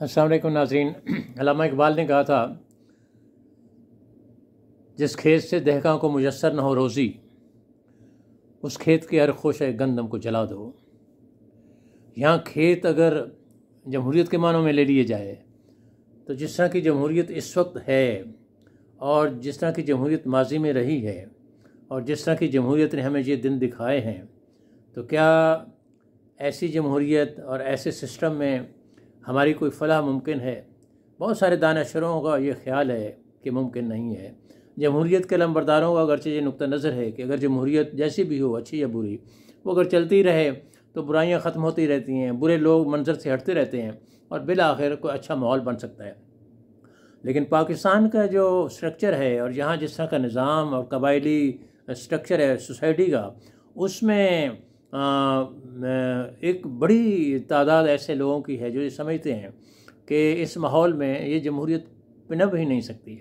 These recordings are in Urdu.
السلام علیکم ناظرین۔ علامہ اقبال نے کہا تھا، جس کھیت سے دہقاں کو میسر نہ ہو روزی، اس کھیت کے ہر خوشہ گندم کو جلا دو۔ یہاں کھیت اگر جمہوریت کے معنوں میں لے لیے جائے تو جس طرح کی جمہوریت اس وقت ہے اور جس طرح کی جمہوریت ماضی میں رہی ہے اور جس طرح کی جمہوریت نے ہمیں یہ دن دکھائے ہیں، تو کیا ایسی جمہوریت اور ایسے سسٹم میں ہماری کوئی فلاح ممکن ہے؟ بہت سارے دانشوروں کا یہ خیال ہے کہ ممکن نہیں ہے۔ جمہوریت کے لمبرداروں کا اگرچہ یہ نقطہ نظر ہے کہ اگر جمہوریت جیسی بھی ہو، اچھی یا بری، وہ اگر چلتی رہے تو برائیاں ختم ہوتی رہتی ہیں، برے لوگ منظر سے ہٹتے رہتے ہیں اور بالآخر کوئی اچھا ماحول بن سکتا ہے۔ لیکن پاکستان کا جو سٹرکچر ہے اور یہاں جس طرح کا نظام اور قبائلی سٹرکچر ہے سوسائٹی کا، اس میں ایک بڑی تعداد ایسے لوگوں کی ہے جو یہ سمجھتے ہیں کہ اس ماحول میں یہ جمہوریت پنپ ہی نہیں سکتی۔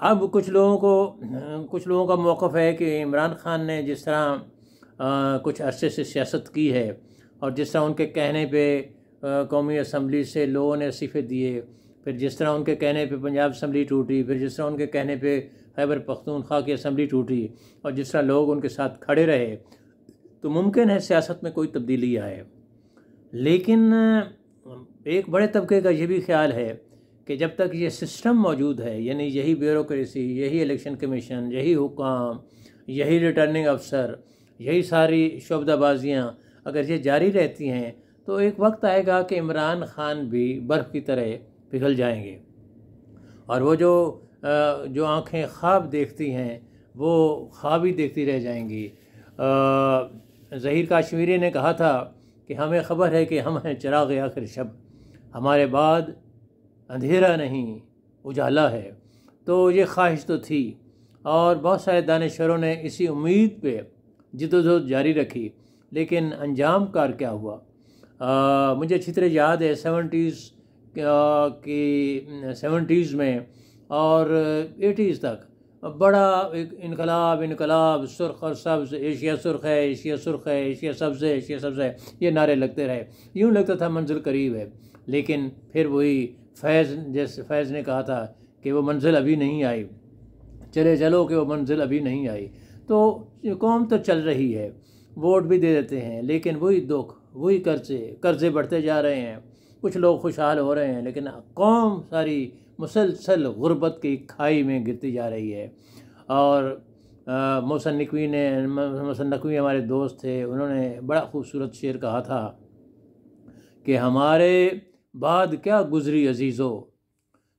اب کچھ لوگوں کا موقف ہے کہ عمران خان نے جس طرح کچھ عرصے سے سیاست کی ہے اور جس طرح ان کے کہنے پہ قومی اسمبلی سے لوگوں نے استعفے دیے، پھر جس طرح ان کے کہنے پہ پنجاب اسمبلی ٹوٹی، پھر جس طرح ان کے کہنے پہ خیبر پختونخوا کی اسمبلی ٹوٹی اور جس طرح لوگ ان کے ساتھ کھڑے رہے، تو ممکن ہے سیاست میں کوئی تبدیلی آئے۔ لیکن ایک بڑے طبقے کا یہ بھی خیال ہے کہ جب تک یہ سسٹم موجود ہے، یعنی یہی بیوروکریسی، یہی الیکشن کمیشن، یہی حکام، یہی ریٹرننگ افسر، یہی ساری شعبدہ بازیاں اگر یہ جاری رہتی ہیں تو ایک وقت آئے گا کہ عمران خان بھی برف کی طرح پگھل جائیں گے، اور وہ جو آنکھیں خواب دیکھتی ہیں وہ خواب ہی دیکھتی رہ جائیں گی۔ ظہیر کاشمیری نے کہا تھا کہ ہمیں خبر ہے کہ ہم ہیں چراغ آخر شب، ہمارے بعد اندھیرا نہیں اجالا ہے۔ تو یہ خواہش تو تھی اور بہت سارے دانشوروں نے اسی امید پہ جدوجہد جاری رکھی، لیکن انجام کار کیا ہوا؟ مجھے اچھی طرح یاد ہے سیونٹیز میں اور 80s تک بڑا ایک انقلاب، سرخ اور سبز، ایشیا سرخ ہے، ایشیا سرخ ہے، ایشیا سبز ہے، ایشیا سبز ہے، یہ نعرے لگتے رہے، یوں لگتا تھا منزل قریب ہے۔ لیکن پھر وہی جیسے فیض نے کہا تھا کہ وہ منزل ابھی نہیں آئی، چلو کہ وہ منزل ابھی نہیں آئی۔ تو قوم تو چل رہی ہے، ووٹ بھی دے دیتے ہیں، لیکن وہی دکھ، وہی قرضے بڑھتے جا رہے ہیں، کچھ لوگ خوشحال ہو رہے ہیں، لیکن قوم ساری مسلسل غربت کی کھائی میں گرتی جا رہی ہے۔ اور محسن نقوی ہمارے دوست تھے، انہوں نے بڑا خوبصورت شعر کہا تھا کہ ہمارے بعد کیا گزری عزیزو،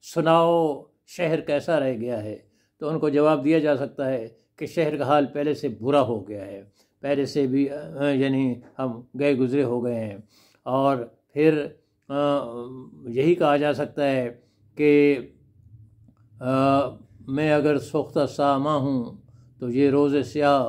سناؤ شہر کیسا رہ گیا ہے۔ تو ان کو جواب دیا جا سکتا ہے کہ شہر کا حال پہلے سے برا ہو گیا ہے، پہلے سے بھی یعنی ہم گئے گزرے ہو گئے ہیں۔ اور پھر یہی کہا جا سکتا ہے کہ میں اگر سوختہ ساما ہوں تو یہ روز سیاہ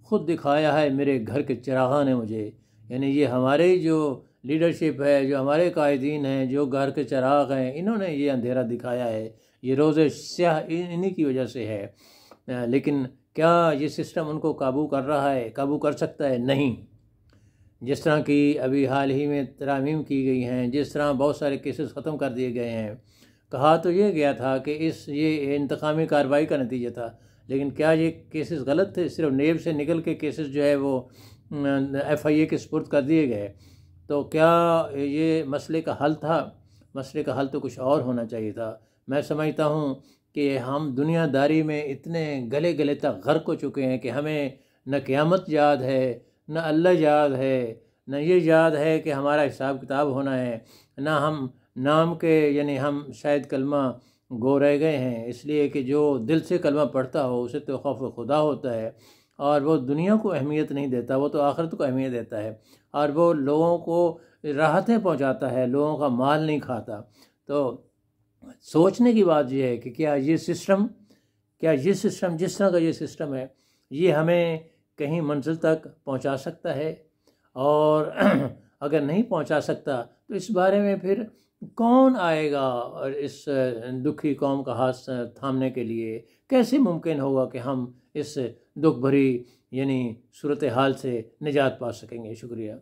خود دکھایا ہے میرے گھر کے چراغاں نے مجھے۔ یعنی یہ ہمارے جو لیڈرشپ ہے، جو ہمارے قائدین ہیں، جو گھر کے چراغ ہیں، انہوں نے یہ اندھیرا دکھایا ہے، یہ روز سیاہ انہی کی وجہ سے ہے۔ لیکن کیا یہ سسٹم ان کو قابو کر رہا ہے، قابو کر سکتا ہے؟ نہیں۔ جس طرح کی ابھی حال ہی میں ترامیم کی گئی ہیں، جس طرح بہت سارے کیسز ختم کر دیے گئے ہیں، کہا تو یہ گیا تھا کہ یہ انتقامی کارروائی کا نتیجہ تھا، لیکن کیا یہ کیسز غلط تھے؟ صرف نیب سے نکل کے کیسز جو ہے وہ FIA کے سپرد کر دیے گئے، تو کیا یہ مسئلے کا حل تھا؟ مسئلے کا حل تو کچھ اور ہونا چاہیے تھا۔ میں سمجھتا ہوں کہ ہم دنیا داری میں اتنے گلے تک غرق ہو چکے ہیں کہ ہمیں نہ قیامت یاد ہے، نہ اللہ یاد ہے، نہ یہ یاد ہے کہ ہمارا حساب کتاب ہونا ہے، نہ ہم نام کے یعنی ہم شاید کلمہ گو رہ گئے ہیں، اس لیے کہ جو دل سے کلمہ پڑھتا ہو اسے تو خوف خدا ہوتا ہے، اور وہ دنیا کو اہمیت نہیں دیتا، وہ تو آخرت کو اہمیت دیتا ہے، اور وہ لوگوں کو راحتیں پہنچاتا ہے، لوگوں کا مال نہیں کھاتا۔ تو سوچنے کی بات یہ ہے کہ کیا یہ سسٹم جس طرح کا یہ سسٹم ہے، یہ ہمیں کہیں منزل تک پہنچا سکتا ہے؟ اور اگر نہیں پہنچا سکتا تو اس بارے میں پھر کون آئے گا اور اس دکھی قوم کا ہاتھ تھامنے کے لیے؟ کیسے ممکن ہوگا کہ ہم اس دکھ بھری یعنی صورتحال سے نجات پا سکیں گے؟ شکریہ۔